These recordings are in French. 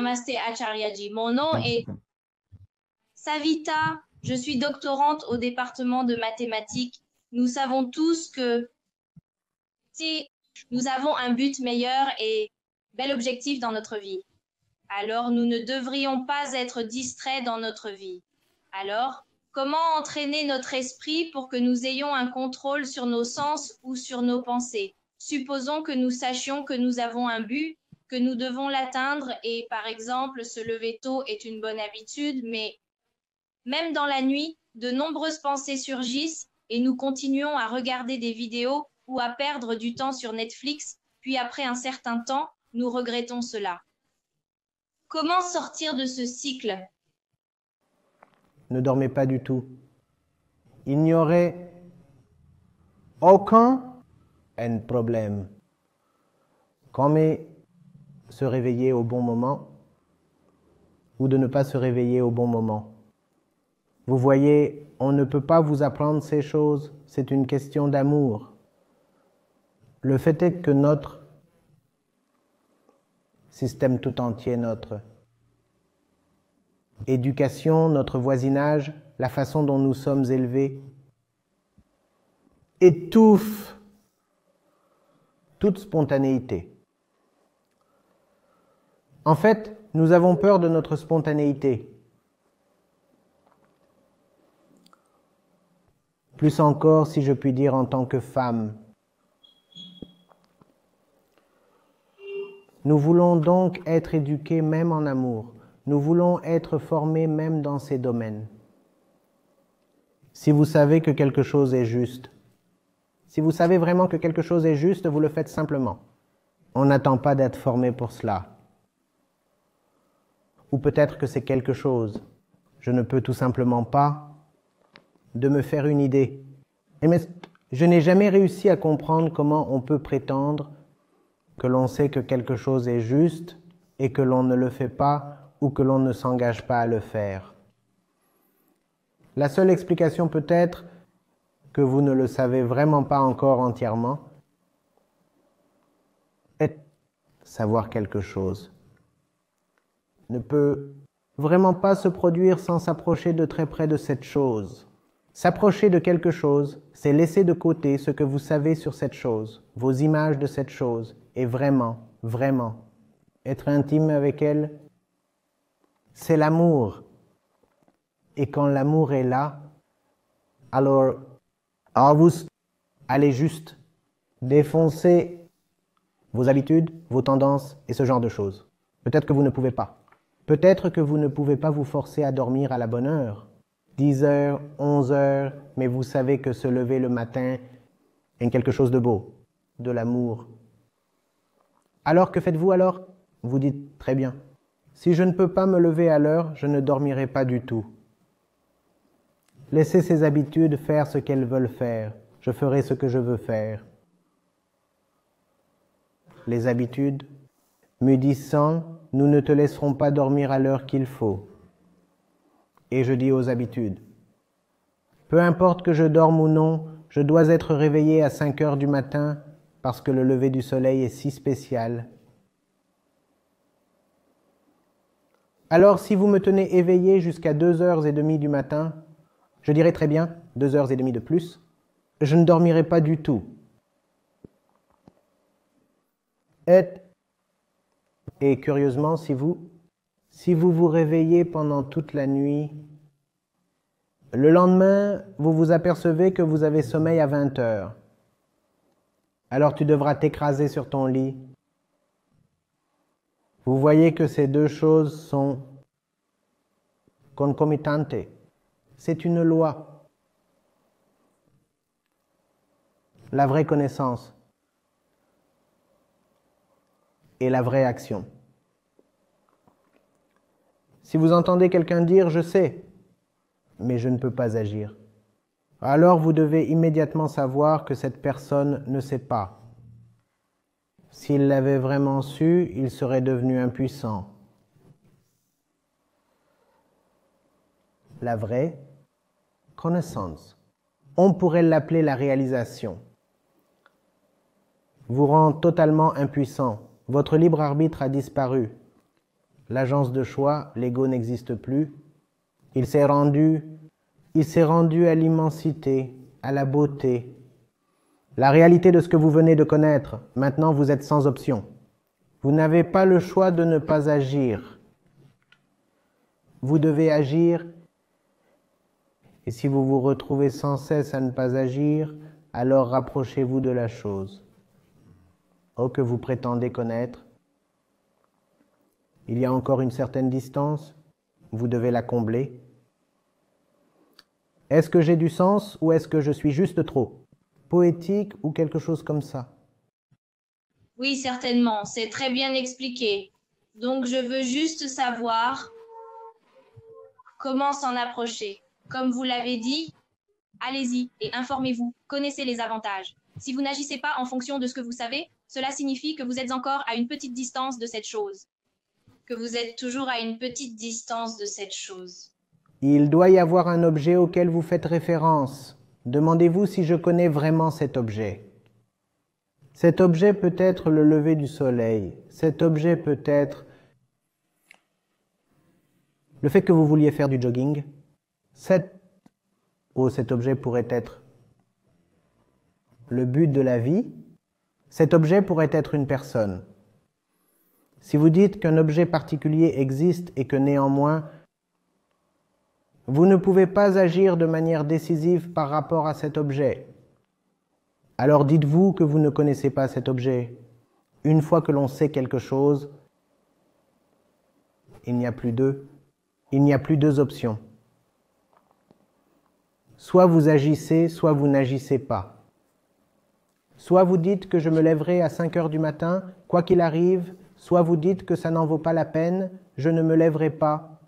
Namaste Acharyaji. Mon nom est Savita. Je suis doctorante au département de mathématiques. Nous savons tous que si nous avons un but meilleur et bel objectif dans notre vie, alors nous ne devrions pas être distraits dans notre vie. Alors, comment entraîner notre esprit pour que nous ayons un contrôle sur nos sens ou sur nos pensées? Supposons que nous sachions que nous avons un but, que nous devons l'atteindre et par exemple se lever tôt est une bonne habitude, mais même dans la nuit, de nombreuses pensées surgissent et nous continuons à regarder des vidéos ou à perdre du temps sur Netflix, puis après un certain temps, nous regrettons cela. Comment sortir de ce cycle? Ne dormez pas du tout. Il n'y aurait aucun problème. Comme se réveiller au bon moment ou de ne pas se réveiller au bon moment. Vous voyez, on ne peut pas vous apprendre ces choses, c'est une question d'amour. Le fait est que notre système tout entier, notre éducation, notre voisinage, la façon dont nous sommes élevés, étouffe toute spontanéité. En fait, nous avons peur de notre spontanéité. Plus encore, si je puis dire, en tant que femme. Nous voulons donc être éduqués même en amour. Nous voulons être formés même dans ces domaines. Si vous savez que quelque chose est juste, si vous savez vraiment que quelque chose est juste, vous le faites simplement. On n'attend pas d'être formé pour cela. Ou peut-être que c'est quelque chose. Je ne peux tout simplement pas de me faire une idée. Mais je n'ai jamais réussi à comprendre comment on peut prétendre que l'on sait que quelque chose est juste et que l'on ne le fait pas ou que l'on ne s'engage pas à le faire. La seule explication peut être que vous ne le savez vraiment pas encore entièrement est savoir quelque chose. Ne peut vraiment pas se produire sans s'approcher de très près de cette chose. S'approcher de quelque chose, c'est laisser de côté ce que vous savez sur cette chose, vos images de cette chose, et vraiment, vraiment, être intime avec elle, c'est l'amour. Et quand l'amour est là, alors vous allez juste défoncer vos habitudes, vos tendances et ce genre de choses. Peut-être que vous ne pouvez pas. Peut-être que vous ne pouvez pas vous forcer à dormir à la bonne heure. 10 heures, 11 heures, mais vous savez que se lever le matin est quelque chose de beau, de l'amour. Alors que faites-vous alors? Vous dites, très bien. Si je ne peux pas me lever à l'heure, je ne dormirai pas du tout. Laissez ces habitudes faire ce qu'elles veulent faire. Je ferai ce que je veux faire. Les habitudes, me disant, nous ne te laisserons pas dormir à l'heure qu'il faut. Et je dis aux habitudes, peu importe que je dorme ou non, je dois être réveillé à 5 heures du matin parce que le lever du soleil est si spécial. Alors si vous me tenez éveillé jusqu'à 2h30 du matin, je dirai très bien, 2h30 de plus, je ne dormirai pas du tout. Et curieusement, si vous vous réveillez pendant toute la nuit, le lendemain, vous vous apercevez que vous avez sommeil à 20 heures. Alors tu devras t'écraser sur ton lit. Vous voyez que ces deux choses sont concomitantes. C'est une loi. La vraie connaissance et la vraie action. Si vous entendez quelqu'un dire « je sais », mais je ne peux pas agir, alors vous devez immédiatement savoir que cette personne ne sait pas. S'il l'avait vraiment su, il serait devenu impuissant. La vraie connaissance, on pourrait l'appeler la réalisation, vous rend totalement impuissant. Votre libre arbitre a disparu. l'agence de choix, l'ego n'existe plus. Il s'est rendu à l'immensité, à la beauté. La réalité de ce que vous venez de connaître, maintenant vous êtes sans option. Vous n'avez pas le choix de ne pas agir. Vous devez agir. Et si vous vous retrouvez sans cesse à ne pas agir, alors rapprochez-vous de la chose. Oh, que vous prétendez connaître. Il y a encore une certaine distance, vous devez la combler. Est-ce que j'ai du sens ou est-ce que je suis juste trop poétique ou quelque chose comme ça? Oui, certainement, c'est très bien expliqué. Donc, je veux juste savoir comment s'en approcher. Comme vous l'avez dit, allez-y et informez-vous, connaissez les avantages. Si vous n'agissez pas en fonction de ce que vous savez, cela signifie que vous êtes encore à une petite distance de cette chose. Que vous êtes toujours à une petite distance de cette chose. Il doit y avoir un objet auquel vous faites référence. Demandez-vous si je connais vraiment cet objet. Cet objet peut être le lever du soleil. Cet objet peut être le fait que vous vouliez faire du jogging. Cet objet pourrait être le but de la vie. Cet objet pourrait être une personne. Si vous dites qu'un objet particulier existe et que néanmoins, vous ne pouvez pas agir de manière décisive par rapport à cet objet, alors dites-vous que vous ne connaissez pas cet objet. Une fois que l'on sait quelque chose, il n'y a plus deux options. Soit vous agissez, soit vous n'agissez pas. Soit vous dites que je me lèverai à 5 heures du matin, quoi qu'il arrive, soit vous dites que ça n'en vaut pas la peine, je ne me lèverai pas.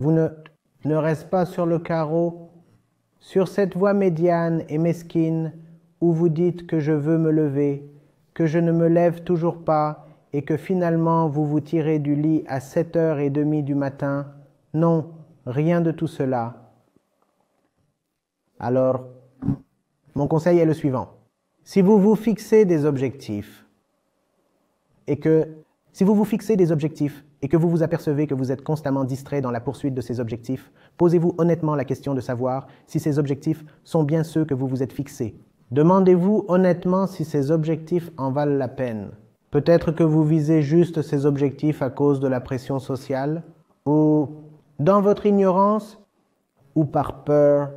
Vous ne restez pas sur le carreau, sur cette voie médiane et mesquine où vous dites que je veux me lever, que je ne me lève toujours pas et que finalement vous vous tirez du lit à 7h30 du matin. Non, rien de tout cela. Alors, mon conseil est le suivant. Si vous vous fixez des objectifs et que vous vous apercevez que vous êtes constamment distrait dans la poursuite de ces objectifs, posez-vous honnêtement la question de savoir si ces objectifs sont bien ceux que vous vous êtes fixés. Demandez-vous honnêtement si ces objectifs en valent la peine. Peut-être que vous visez juste ces objectifs à cause de la pression sociale, ou dans votre ignorance, ou par peur.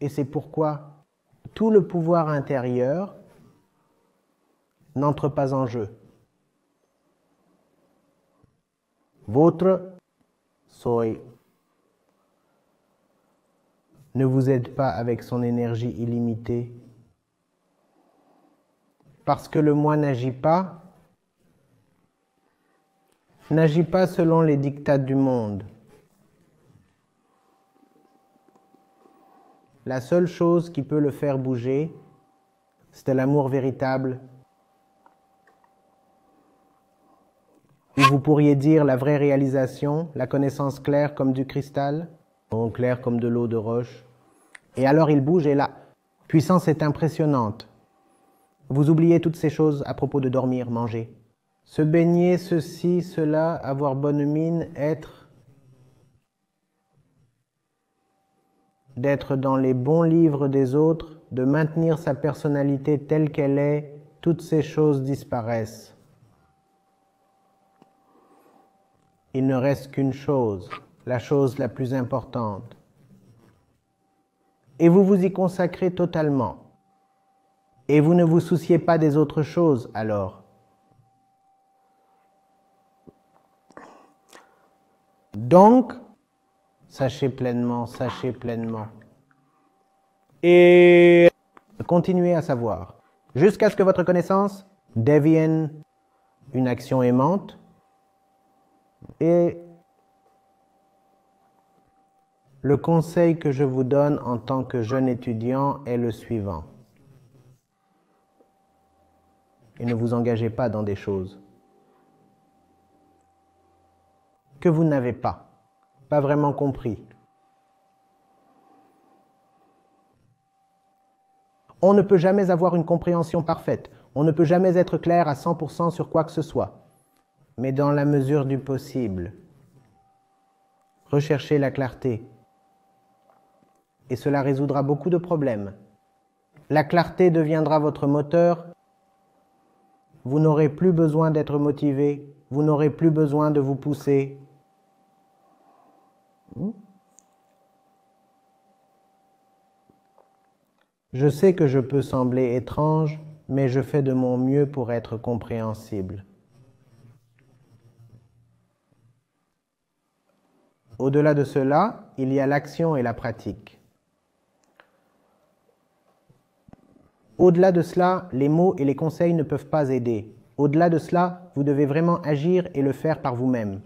Et c'est pourquoi tout le pouvoir intérieur n'entre pas en jeu. Votre soy ne vous aide pas avec son énergie illimitée. Parce que le moi n'agit pas selon les dictats du monde. La seule chose qui peut le faire bouger, c'est l'amour véritable. Ou vous pourriez dire la vraie réalisation, la connaissance claire comme du cristal, ou claire comme de l'eau de roche. Et alors il bouge et la puissance est impressionnante. Vous oubliez toutes ces choses à propos de dormir, manger, se baigner, ceci, cela, avoir bonne mine, d'être dans les bons livres des autres, de maintenir sa personnalité telle qu'elle est, toutes ces choses disparaissent. Il ne reste qu'une chose, la chose la plus importante. Et vous vous y consacrez totalement. Et vous ne vous souciez pas des autres choses, alors. Donc, sachez pleinement. Et continuez à savoir, jusqu'à ce que votre connaissance devienne une action aimante. Et le conseil que je vous donne en tant que jeune étudiant est le suivant. Et ne vous engagez pas dans des choses que vous n'avez pas vraiment compris. On ne peut jamais avoir une compréhension parfaite. On ne peut jamais être clair à 100% sur quoi que ce soit. mais dans la mesure du possible. Recherchez la clarté. Et cela résoudra beaucoup de problèmes. La clarté deviendra votre moteur. Vous n'aurez plus besoin d'être motivé. Vous n'aurez plus besoin de vous pousser. Je sais que je peux sembler étrange, mais je fais de mon mieux pour être compréhensible. Au-delà de cela, il y a l'action et la pratique. Au-delà de cela, les mots et les conseils ne peuvent pas aider. Au-delà de cela, vous devez vraiment agir et le faire par vous-même.